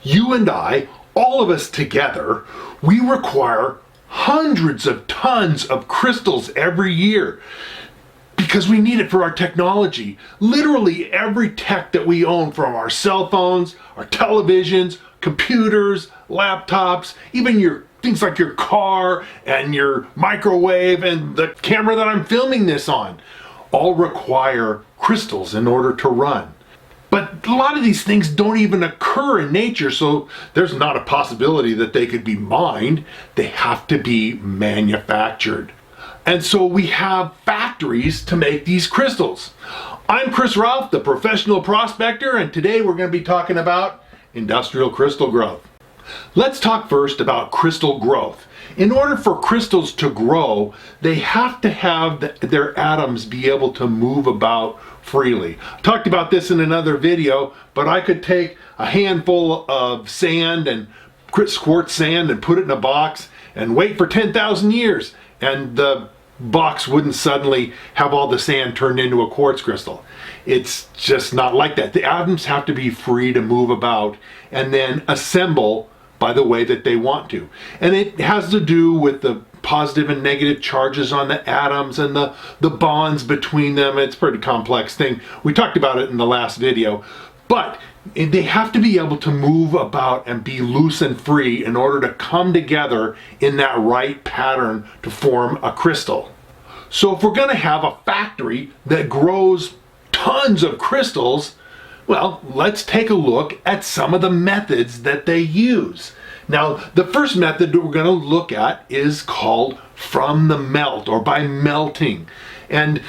You and I, all of us together, we require hundreds of tons of crystals every year because we need it for our technology. Literally every tech that we own, from our cell phones, our televisions, computers, laptops, even your things like your car and your microwave and the camera that I'm filming this on, all require crystals in order to run. But a lot of these things don't even occur in nature, so there's not a possibility that they could be mined. They have to be manufactured. And so we have factories to make these crystals. I'm Chris Ralph, the professional prospector, and today we're going to be talking about industrial crystal growth. Let's talk first about crystal growth. In order for crystals to grow, they have to have their atoms be able to move about freely. I talked about this in another video, but I could take a handful of sand and quartz sand and put it in a box and wait for 10,000 years, and the box wouldn't suddenly have all the sand turned into a quartz crystal. It's just not like that. The atoms have to be free to move about and then assemble by the way that they want to. And it has to do with the positive and negative charges on the atoms and the bonds between them. It's a pretty complex thing. We talked about it in the last video. But they have to be able to move about and be loose and free in order to come together in that right pattern to form a crystal. So if we're going to have a factory that grows tons of crystals, well, let's take a look at some of the methods that they use. Now, the first method that we're going to look at is called from the melt, or by melting. And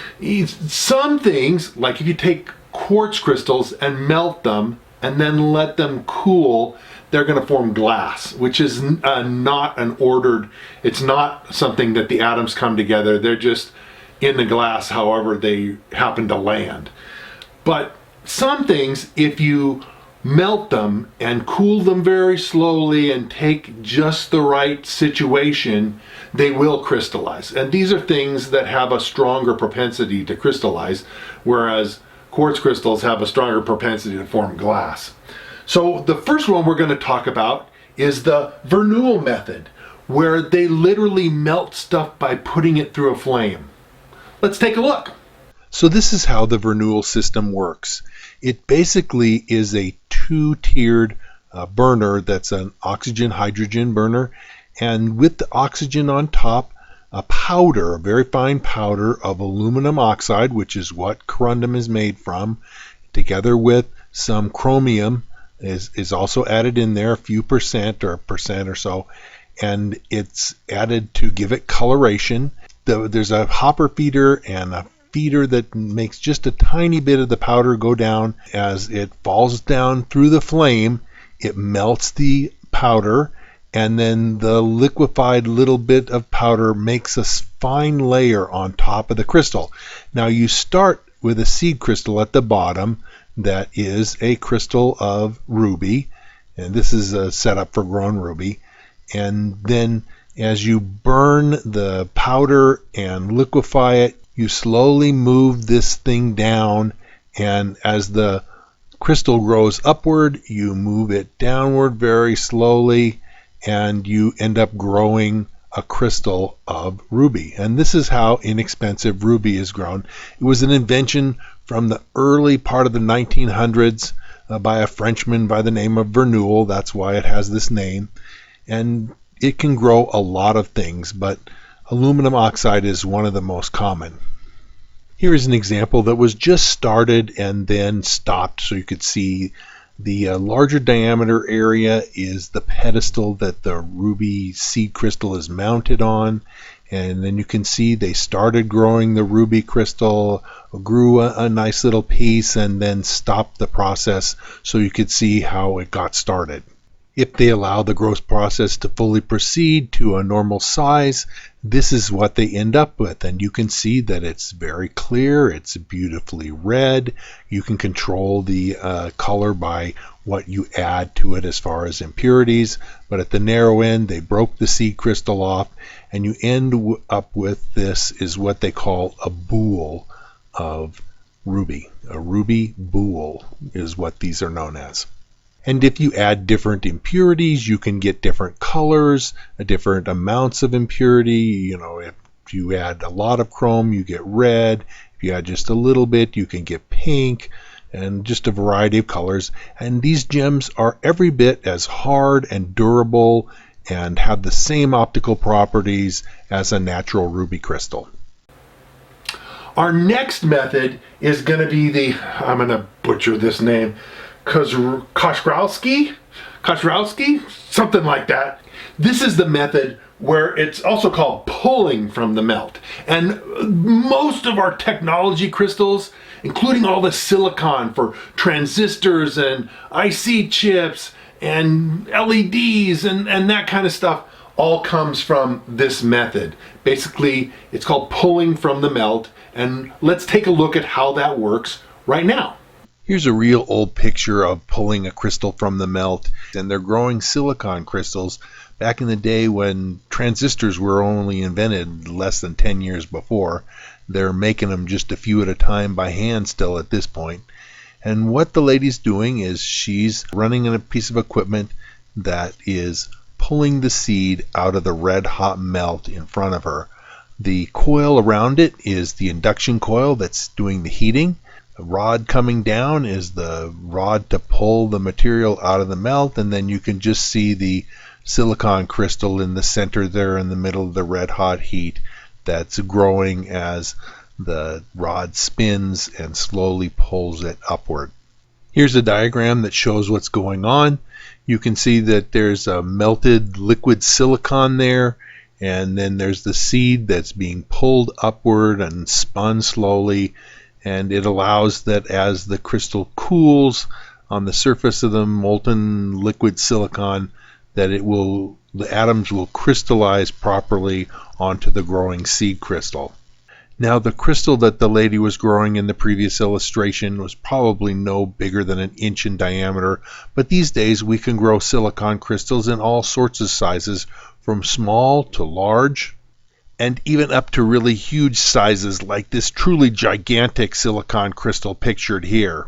some things, like if you take quartz crystals and melt them and then let them cool, they're going to form glass, which is not an ordered, it's not something that the atoms come together. They're just in the glass however they happen to land. But some things, if you melt them and cool them very slowly and take just the right situation, they will crystallize. And these are things that have a stronger propensity to crystallize, whereas quartz crystals have a stronger propensity to form glass. So the first one we're going to talk about is the verneuil method, where they literally melt stuff by putting it through a flame. Let's take a look. So this is how the verneuil system works. It basically is a two-tiered burner that's an oxygen-hydrogen burner, and with the oxygen on top, a powder, a very fine powder of aluminum oxide, which is what corundum is made from, together with some chromium is also added in there, a few percent or a percent or so, and it's added to give it coloration. There's a hopper feeder and a feeder that makes just a tiny bit of the powder go down. As it falls down through the flame, it melts the powder, and then the liquefied little bit of powder makes a fine layer on top of the crystal. Now you start with a seed crystal at the bottom that is a crystal of ruby, and this is a setup for growing ruby. And then as you burn the powder and liquefy it, you slowly move this thing down, and as the crystal grows upward, you move it downward very slowly, and you end up growing a crystal of ruby. And this is how inexpensive ruby is grown. It was an invention from the early part of the 1900s by a Frenchman by the name of Verneuil. That's why it has this name. And it can grow a lot of things, but aluminum oxide is one of the most common. Here is an example that was just started and then stopped, so you could see the larger diameter area is the pedestal that the ruby seed crystal is mounted on, and then you can see they started growing the ruby crystal, grew a nice little piece, and then stopped the process so you could see how it got started. If they allow the growth process to fully proceed to a normal size, this is what they end up with. And you can see that it's very clear, it's beautifully red. You can control the color by what you add to it as far as impurities. But at the narrow end, they broke the seed crystal off, and you end up with this is what they call a boule of ruby. A ruby boule is what these are known as. And if you add different impurities, you can get different colors, different amounts of impurity. If you add a lot of chrome, you get red. If you add just a little bit, you can get pink, and just a variety of colors. And these gems are every bit as hard and durable and have the same optical properties as a natural ruby crystal. Our next method is going to be I'm going to butcher this name, Koszorowski, something like that. This is the method where it's also called pulling from the melt. And most of our technology crystals, including all the silicon for transistors and IC chips and LEDs and that kind of stuff, all comes from this method. Basically, it's called pulling from the melt, and let's take a look at how that works right now. Here's a real old picture of pulling a crystal from the melt, and they're growing silicon crystals back in the day when transistors were only invented less than 10 years before. They're making them just a few at a time by hand still at this point. And what the lady's doing is she's running a piece of equipment that is pulling the seed out of the red hot melt in front of her. The coil around it is the induction coil that's doing the heating. The rod coming down is the rod to pull the material out of the melt, and then you can just see the silicon crystal in the center there in the middle of the red hot heat that's growing as the rod spins and slowly pulls it upward. Here's a diagram that shows what's going on. You can see that there's a melted liquid silicon there, and then there's the seed that's being pulled upward and spun slowly, and it allows that as the crystal cools on the surface of the molten liquid silicon, that the atoms will crystallize properly onto the growing seed crystal. Now, the crystal that the lady was growing in the previous illustration was probably no bigger than an inch in diameter, but these days we can grow silicon crystals in all sorts of sizes, from small to large, and even up to really huge sizes like this truly gigantic silicon crystal pictured here.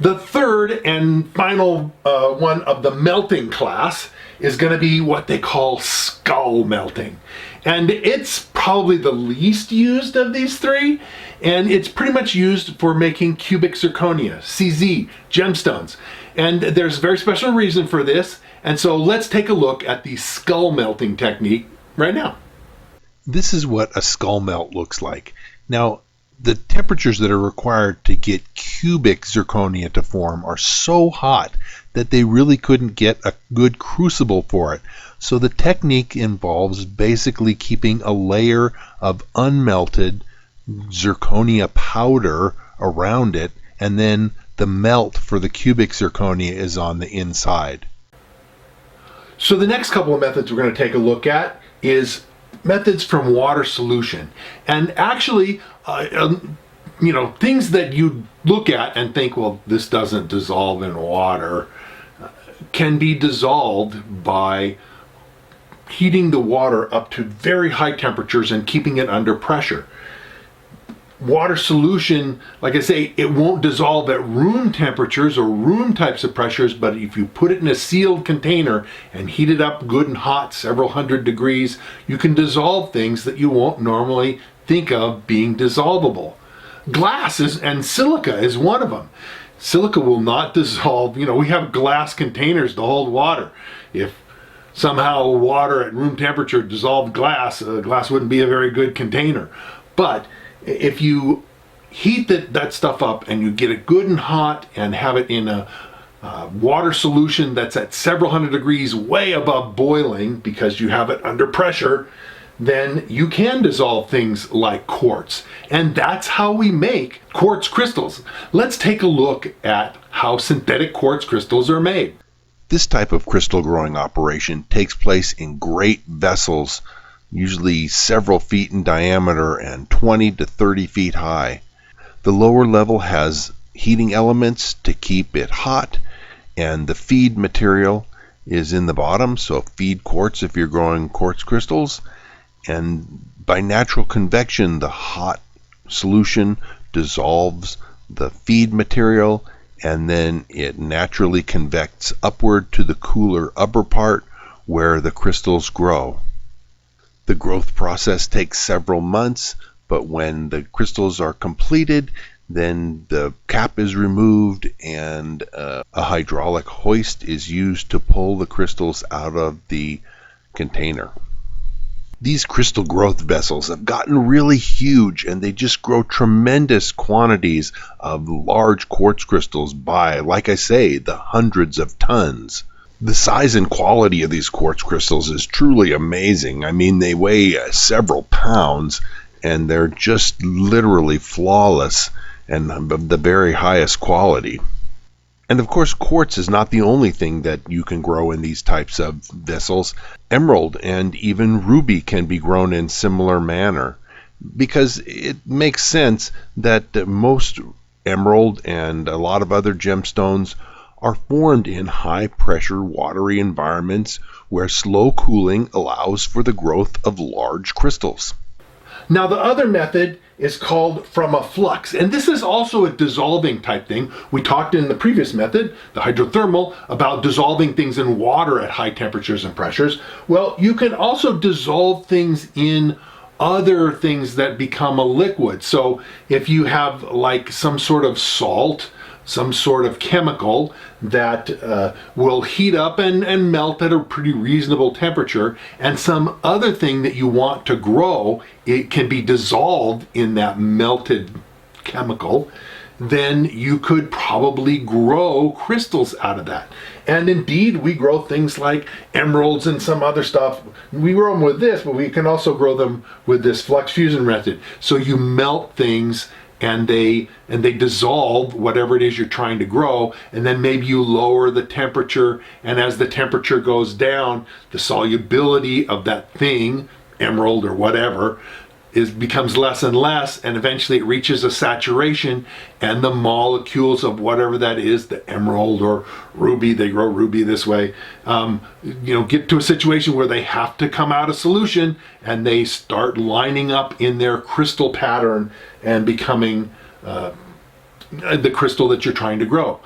The third and final one of the melting class is going to be what they call skull melting. And it's probably the least used of these three, and it's pretty much used for making cubic zirconia, CZ, gemstones. And there's a very special reason for this, and so let's take a look at the skull melting technique right now. This is what a skull melt looks like. Now, the temperatures that are required to get cubic zirconia to form are so hot that they really couldn't get a good crucible for it. So the technique involves basically keeping a layer of unmelted zirconia powder around it, and then the melt for the cubic zirconia is on the inside. So the next couple of methods we're going to take a look at is methods from water solution. And actually, things that you look at and think, well, this doesn't dissolve in water, can be dissolved by heating the water up to very high temperatures and keeping it under pressure. Water solution, like I say, it won't dissolve at room temperatures or room types of pressures, but if you put it in a sealed container and heat it up good and hot, several hundred degrees, you can dissolve things that you won't normally think of being dissolvable. Glass and silica is one of them. Silica will not dissolve. We have glass containers to hold water. If somehow water at room temperature dissolved glass, glass wouldn't be a very good container. But if you heat that stuff up and you get it good and hot and have it in a water solution that's at several hundred degrees, way above boiling because you have it under pressure, then you can dissolve things like quartz. And that's how we make quartz crystals. Let's take a look at how synthetic quartz crystals are made. This type of crystal growing operation takes place in great vessels, usually several feet in diameter and 20 to 30 feet high. The lower level has heating elements to keep it hot, and the feed material is in the bottom, so feed quartz if you're growing quartz crystals. And by natural convection, the hot solution dissolves the feed material, and then it naturally convects upward to the cooler upper part where the crystals grow. The growth process takes several months, but when the crystals are completed, then the cap is removed and a hydraulic hoist is used to pull the crystals out of the container. These crystal growth vessels have gotten really huge, and they just grow tremendous quantities of large quartz crystals by, like I say, the hundreds of tons. The size and quality of these quartz crystals is truly amazing. I mean, they weigh several pounds, and they're just literally flawless and of the very highest quality. And of course, quartz is not the only thing that you can grow in these types of vessels. Emerald and even ruby can be grown in similar manner, because it makes sense that most emerald and a lot of other gemstones are formed in high pressure watery environments where slow cooling allows for the growth of large crystals. Now the other method is called from a flux, and this is also a dissolving type thing. We talked in the previous method, the hydrothermal, about dissolving things in water at high temperatures and pressures. Well, you can also dissolve things in other things that become a liquid. So if you have like some sort of salt, some sort of chemical that will heat up and melt at a pretty reasonable temperature, and some other thing that you want to grow, it can be dissolved in that melted chemical, then you could probably grow crystals out of that. And indeed, we grow things like emeralds and some other stuff. We grow them with this, but we can also grow them with this flux fusion method. So you melt things and they dissolve whatever it is you're trying to grow, and then maybe you lower the temperature, and as the temperature goes down, the solubility of that thing, emerald or whatever, becomes less and less, and eventually it reaches a saturation, and the molecules of whatever that is, the emerald or ruby, they grow ruby this way, get to a situation where they have to come out of solution, and they start lining up in their crystal pattern and becoming the crystal that you're trying to grow.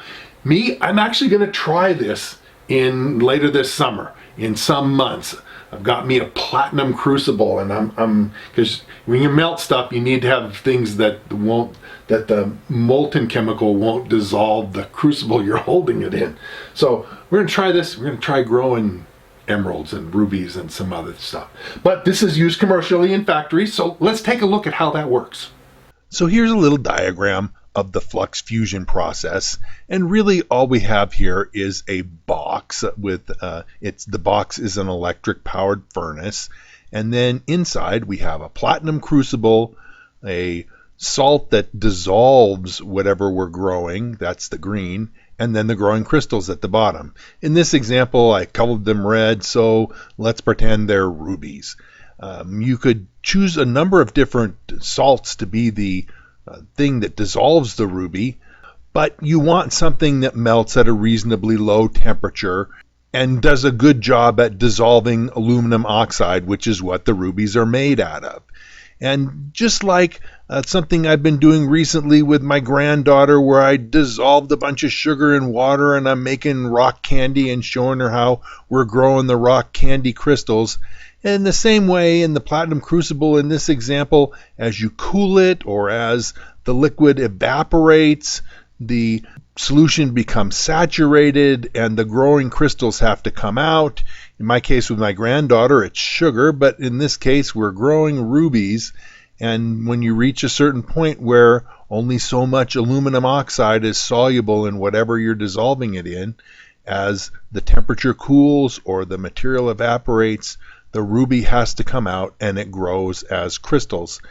I'm actually going to try this later this summer, in some months. I've got me a platinum crucible, and because when you melt stuff, you need to have things that the molten chemical won't dissolve the crucible you're holding it in. So we're going to try this. We're going to try growing emeralds and rubies and some other stuff. But this is used commercially in factories, so let's take a look at how that works. So here's a little diagram of the flux fusion process, and really all we have here is a box with the box is an electric powered furnace, and then inside we have a platinum crucible, a salt that dissolves whatever we're growing, that's the green, and then the growing crystals at the bottom. In this example, I colored them red, so let's pretend they're rubies. You could choose a number of different salts to be the thing that dissolves the ruby, but you want something that melts at a reasonably low temperature and does a good job at dissolving aluminum oxide, which is what the rubies are made out of. And just like something I've been doing recently with my granddaughter, where I dissolved a bunch of sugar in water and I'm making rock candy and showing her how we're growing the rock candy crystals. In the same way, in the platinum crucible in this example, as you cool it or as the liquid evaporates, the solution becomes saturated and the growing crystals have to come out. In my case with my granddaughter, it's sugar, but in this case we're growing rubies. And when you reach a certain point where only so much aluminum oxide is soluble in whatever you're dissolving it in, as the temperature cools or the material evaporates, the ruby has to come out and it grows as crystals.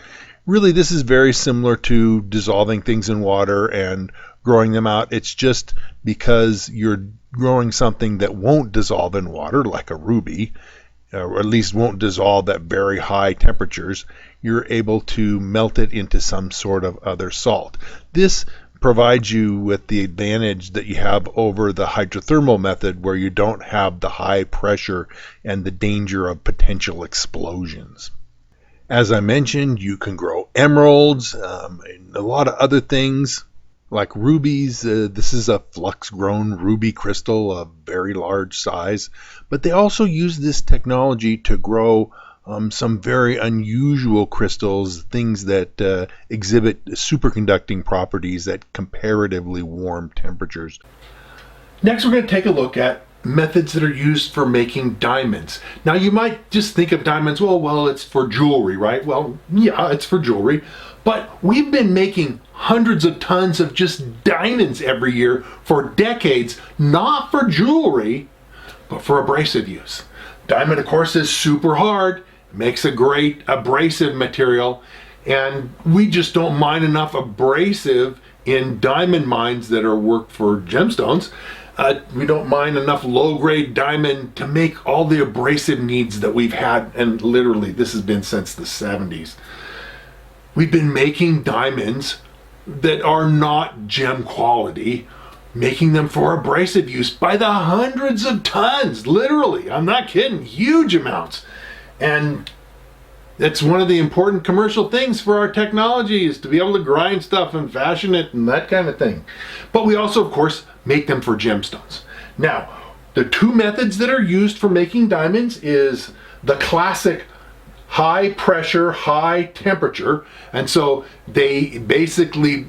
Really, this is very similar to dissolving things in water and growing them out. It's just because you're growing something that won't dissolve in water, like a ruby, or at least won't dissolve at very high temperatures, you're able to melt it into some sort of other salt. This provides you with the advantage that you have over the hydrothermal method, where you don't have the high pressure and the danger of potential explosions. As I mentioned, you can grow emeralds and a lot of other things. Like rubies, this is a flux grown ruby crystal of very large size, but they also use this technology to grow some very unusual crystals, things that exhibit superconducting properties at comparatively warm temperatures. Next, we're going to take a look at methods that are used for making diamonds. Now, you might just think of diamonds, well, it's for jewelry, right? Well, yeah, it's for jewelry, but we've been making hundreds of tons of just diamonds every year for decades, not for jewelry, but for abrasive use. Diamond, of course, is super hard, makes a great abrasive material, and we just don't mine enough abrasive in diamond mines that are worked for gemstones. We don't mine enough low-grade diamond to make all the abrasive needs that we've had, and literally this has been since the 70s. We've been making diamonds that are not gem quality, making them for abrasive use by the hundreds of tons, literally. I'm not kidding, huge amounts. And that's one of the important commercial things for our technology, is to be able to grind stuff and fashion it and that kind of thing. But we also, of course, make them for gemstones. Now, the two methods that are used for making diamonds is the classic high pressure, high temperature. And so they basically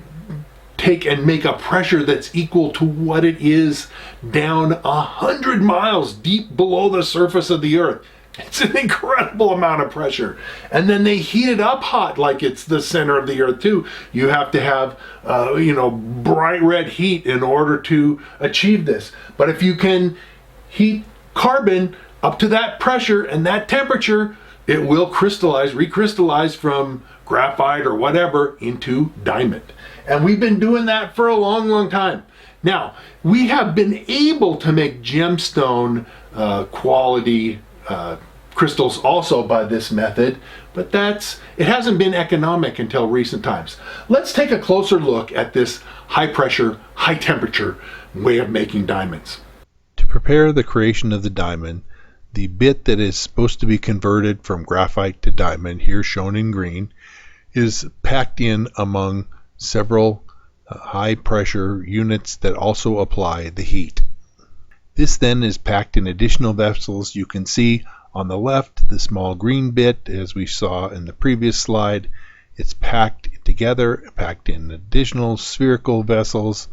take and make a pressure that's equal to what it is down 100 miles deep below the surface of the earth. It's an incredible amount of pressure. And then they heat it up hot like it's the center of the earth too. You have to have, bright red heat in order to achieve this. But if you can heat carbon up to that pressure and that temperature, it will recrystallize from graphite or whatever into diamond. And we've been doing that for a long, long time. Now, we have been able to make gemstone quality crystals also by this method, but it hasn't been economic until recent times. Let's take a closer look at this high pressure, high temperature way of making diamonds. To prepare the creation of the diamond, the bit that is supposed to be converted from graphite to diamond, here shown in green, is packed in among several high pressure units that also apply the heat. This then is packed in additional vessels. You can see on the left the small green bit, as we saw in the previous slide. It's packed together, packed in additional spherical vessels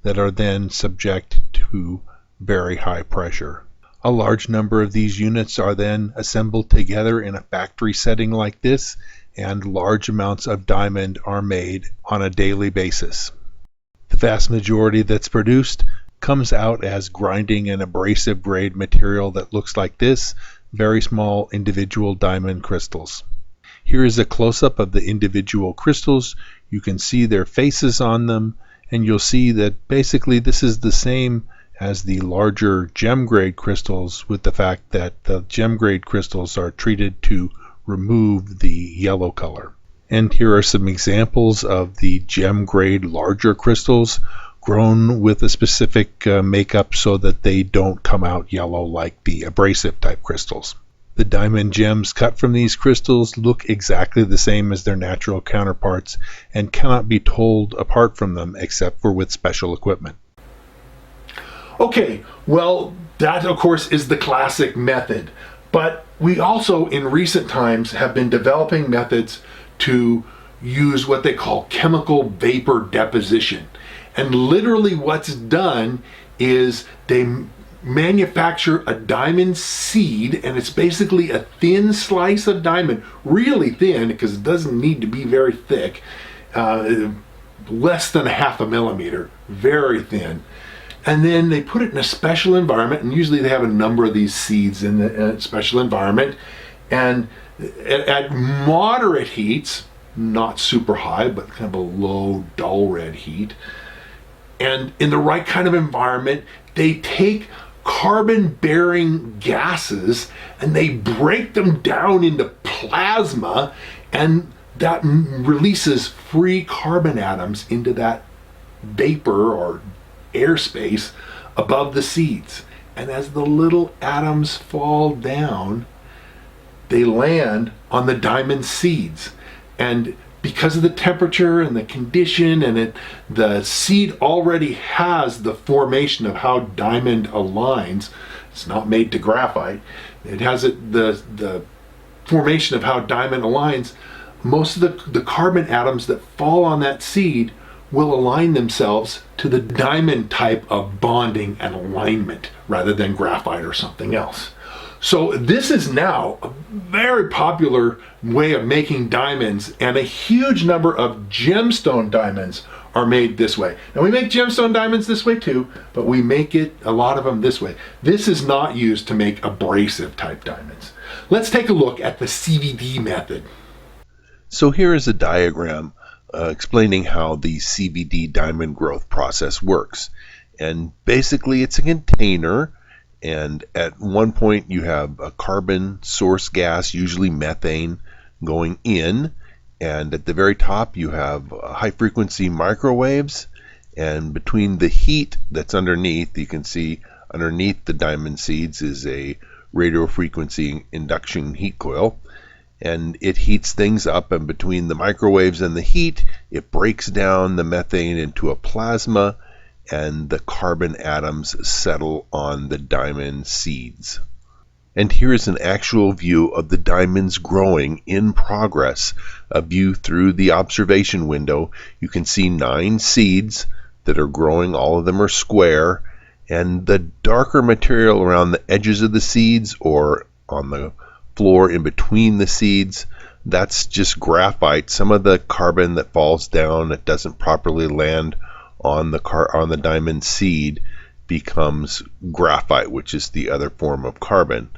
that are then subject to very high pressure. A large number of these units are then assembled together in a factory setting like this, and large amounts of diamond are made on a daily basis. The vast majority that's produced comes out as grinding and abrasive grade material that looks like this, very small individual diamond crystals. Here is a close-up of the individual crystals. You can see their faces on them, and you'll see that basically this is the same as the larger gem grade crystals, with the fact that the gem grade crystals are treated to remove the yellow color. And here are some examples of the gem grade larger crystals grown with a specific makeup so that they don't come out yellow like the abrasive type crystals. The diamond gems cut from these crystals look exactly the same as their natural counterparts and cannot be told apart from them except for with special equipment. Okay, well, that of course is the classic method, but we also in recent times have been developing methods to use what they call chemical vapor deposition. And literally what's done is they manufacture a diamond seed, and it's basically a thin slice of diamond, really thin because it doesn't need to be very thick, less than a half a millimeter, very thin. And then they put it in a special environment, and usually they have a number of these seeds in the special environment, and at moderate heats, not super high, but kind of a low, dull red heat, and in the right kind of environment, they take carbon-bearing gases and they break them down into plasma, and that releases free carbon atoms into that vapor or airspace above the seeds. And as the little atoms fall down, they land on the diamond seeds. And because of the temperature and the condition, and the seed already has the formation of how diamond aligns. It's not made to graphite. It has the formation of how diamond aligns. Most of the carbon atoms that fall on that seed will align themselves to the diamond type of bonding and alignment rather than graphite or something else. So this is now a very popular way of making diamonds, and a huge number of gemstone diamonds are made this way. Now we make gemstone diamonds this way too, but we make a lot of them this way. This is not used to make abrasive type diamonds. Let's take a look at the CVD method. So here is a diagram explaining how the CVD diamond growth process works. And basically it's a container, and at one point you have a carbon source gas, usually methane, going in, and at the very top you have high frequency microwaves, and between the heat that's underneath, you can see underneath the diamond seeds is a radio frequency induction heat coil, and it heats things up, and between the microwaves and the heat it breaks down the methane into a plasma, and the carbon atoms settle on the diamond seeds. And here is an actual view of the diamonds growing in progress, a view through the observation window. You can see 9 seeds that are growing. All of them are square, and the darker material around the edges of the seeds or on the floor in between the seeds, that's just graphite. Some of the carbon that falls down that doesn't properly land on the diamond seed becomes graphite, which is the other form of carbon.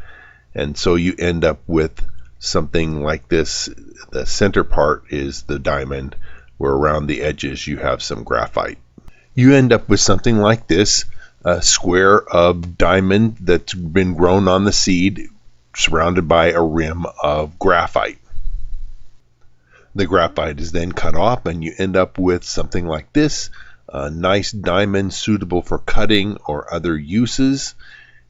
And so you end up with something like this. The center part is the diamond, where around the edges you have some graphite. You end up with something like this, a square of diamond that's been grown on the seed, surrounded by a rim of graphite. The graphite is then cut off, and you end up with something like this, a nice diamond suitable for cutting or other uses.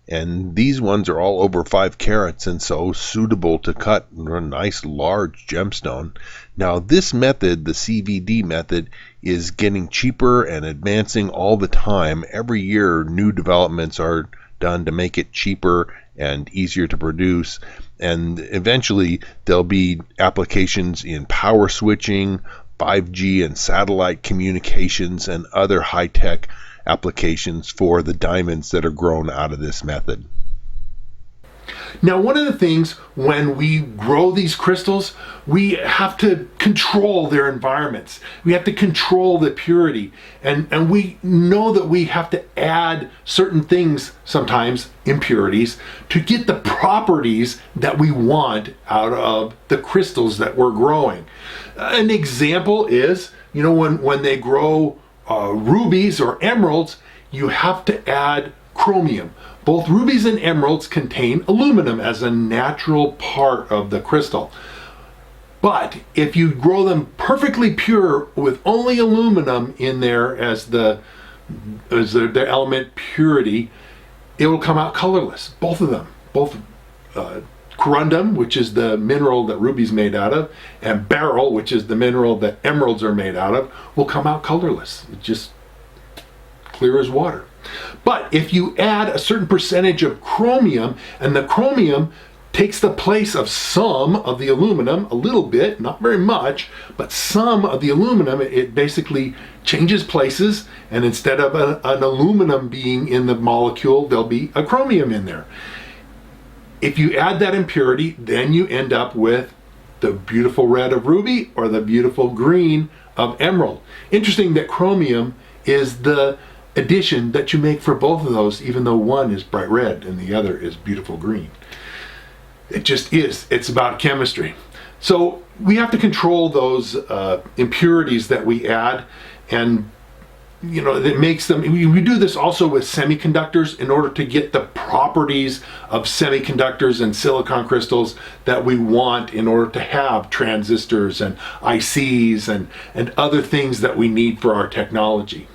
And these ones are all over 5 carats, and so suitable to cut a nice large gemstone. Now this method, the CVD method, is getting cheaper and advancing all the time. Every year new developments are done to make it cheaper and easier to produce, and eventually there'll be applications in power switching, 5G and satellite communications, and other high-tech applications for the diamonds that are grown out of this method. Now, one of the things when we grow these crystals, we have to control their environments. We have to control the purity. And we know that we have to add certain things, sometimes impurities, to get the properties that we want out of the crystals that we're growing. An example is, when they grow rubies or emeralds, you have to add chromium. Both rubies and emeralds contain aluminum as a natural part of the crystal. But if you grow them perfectly pure with only aluminum in there as their element purity, it will come out colorless. Both of them. Both corundum, which is the mineral that ruby's made out of, and beryl, which is the mineral that emeralds are made out of, will come out colorless. It's just clear as water. But if you add a certain percentage of chromium, and the chromium takes the place of some of the aluminum, a little bit, not very much, but some of the aluminum, it basically changes places, and instead of an aluminum being in the molecule, there'll be a chromium in there. If you add that impurity, then you end up with the beautiful red of ruby or the beautiful green of emerald. Interesting that chromium is the addition that you make for both of those, even though one is bright red and the other is beautiful green. It just is. It's about chemistry. So we have to control those impurities that we add, and it makes them. We do this also with semiconductors in order to get the properties of semiconductors and silicon crystals that we want in order to have transistors and ICs and other things that we need for our technology.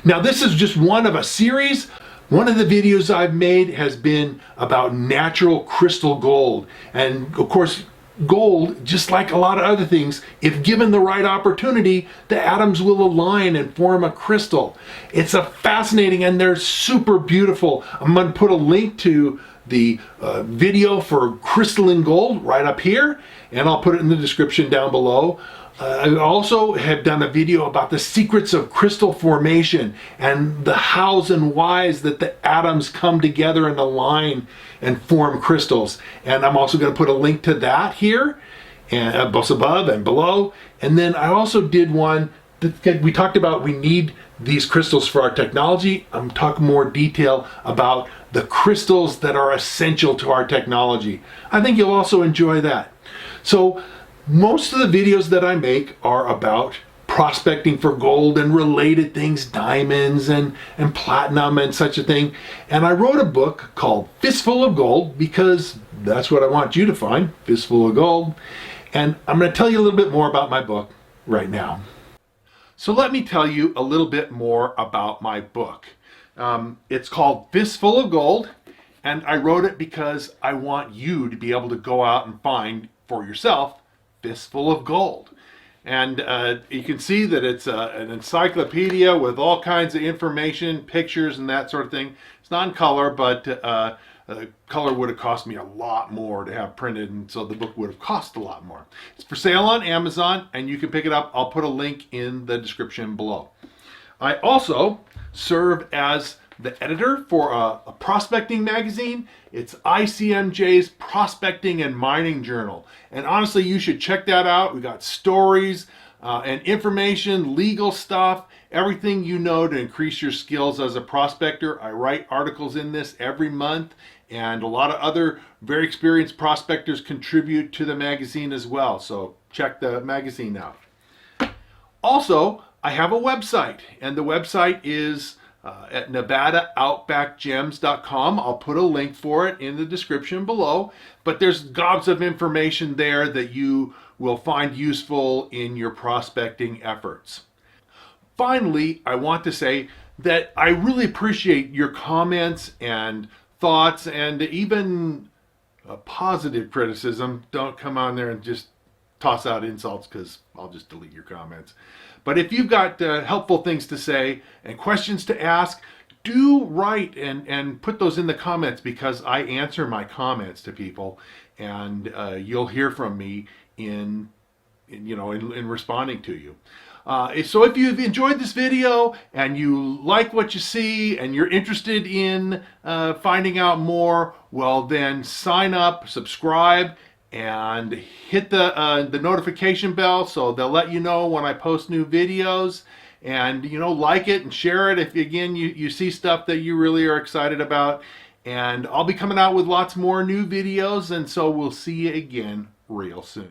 Now, this is just one of a series. One of the videos I've made has been about natural crystal gold. And of course, gold, just like a lot of other things, if given the right opportunity, the atoms will align and form a crystal. It's a fascinating, and they're super beautiful. I'm going to put a link to the video for crystalline gold right up here, and I'll put it in the description down below. I also have done a video about the secrets of crystal formation and the hows and whys that the atoms come together and align and form crystals. And I'm also going to put a link to that here, and both above and below. And then I also did one that we talked about. We need these crystals for our technology. I'm talking more detail about the crystals that are essential to our technology. I think you'll also enjoy that. So most of the videos that I make are about prospecting for gold and related things, diamonds and platinum and such a thing. And I wrote a book called Fistful of Gold because that's what I want you to find, Fistful of Gold. And I'm going to tell you a little bit more about my book right now. So let me tell you a little bit more about my book. It's called Fistful of Gold, and I wrote it because I want you to be able to go out and find for yourself Fistful of Gold. And you can see that it's an encyclopedia with all kinds of information, pictures, and that sort of thing. It's not in color, but color would have cost me a lot more to have printed, and so the book would have cost a lot more. It's for sale on Amazon, and you can pick it up. I'll put a link in the description below. I also serve as the editor for a prospecting magazine. It's ICMJ's Prospecting and Mining Journal. And honestly, you should check that out. We got stories and information, legal stuff, everything you know to increase your skills as a prospector. I write articles in this every month, and a lot of other very experienced prospectors contribute to the magazine as well. So check the magazine out. Also, I have a website, and the website is at NevadaOutbackGems.com. I'll put a link for it in the description below, but there's gobs of information there that you will find useful in your prospecting efforts. Finally, I want to say that I really appreciate your comments and thoughts, and even positive criticism. Don't come on there and just toss out insults, because I'll just delete your comments. But if you've got helpful things to say and questions to ask, do write and put those in the comments, because I answer my comments to people, and you'll hear from me in responding to you. So if you've enjoyed this video and you like what you see and you're interested in finding out more, well then sign up, subscribe, and hit the notification bell so they'll let you know when I post new videos. And like it and share it if again you see stuff that you really are excited about. And I'll be coming out with lots more new videos, and so we'll see you again real soon.